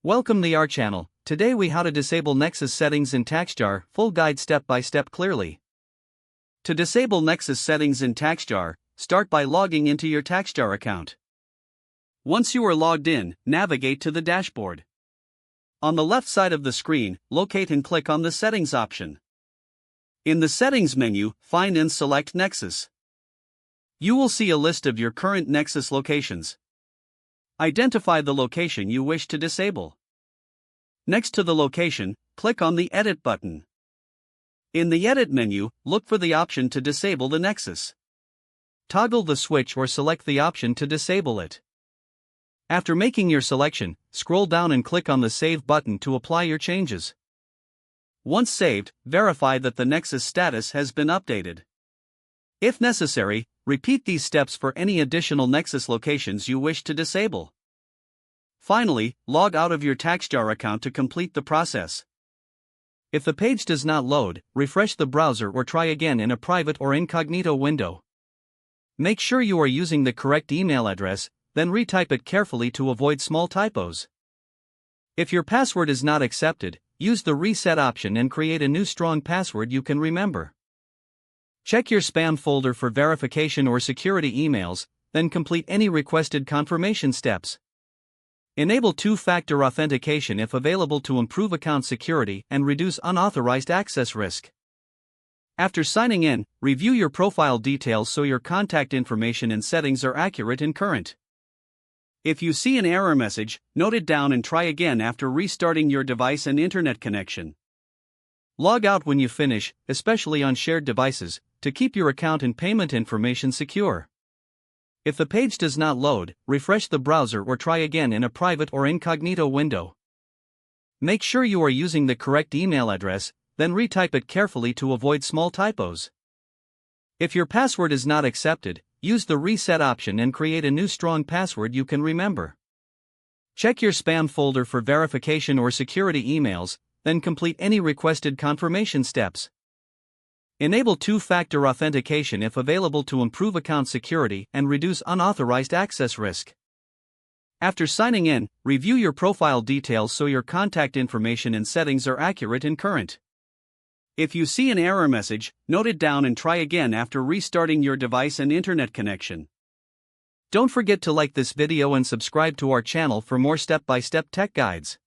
Welcome to our channel. Today we how to disable Nexus settings in TaxJar, full guide step by step clearly. To disable Nexus settings in TaxJar, start by logging into your TaxJar account. Once you are logged in, navigate to the dashboard. On the left side of the screen, locate and click on the Settings option. In the Settings menu, find and select Nexus. You will see a list of your current Nexus locations. Identify the location you wish to disable. Next to the location, click on the Edit button. In the Edit menu, look for the option to disable the Nexus. Toggle the switch or select the option to disable it. After making your selection, scroll down and click on the Save button to apply your changes. Once saved, verify that the Nexus status has been updated. If necessary, repeat these steps for any additional Nexus locations you wish to disable. Finally, log out of your TaxJar account to complete the process. If the page does not load, refresh the browser or try again in a private or incognito window. Make sure you are using the correct email address, then retype it carefully to avoid small typos. If your password is not accepted, use the reset option and create a new strong password you can remember. Check your spam folder for verification or security emails, then complete any requested confirmation steps. Enable two-factor authentication if available to improve account security and reduce unauthorized access risk. After signing in, review your profile details so your contact information and settings are accurate and current. If you see an error message, note it down and try again after restarting your device and internet connection. Log out when you finish, especially on shared devices, to keep your account and payment information secure. If the page does not load, refresh the browser or try again in a private or incognito window. Make sure you are using the correct email address, then retype it carefully to avoid small typos. If your password is not accepted, use the reset option and create a new strong password you can remember. Check your spam folder for verification or security emails, then complete any requested confirmation steps. Enable two-factor authentication if available to improve account security and reduce unauthorized access risk. After signing in, review your profile details so your contact information and settings are accurate and current. If you see an error message, note it down and try again after restarting your device and internet connection. Don't forget to like this video and subscribe to our channel for more step-by-step tech guides.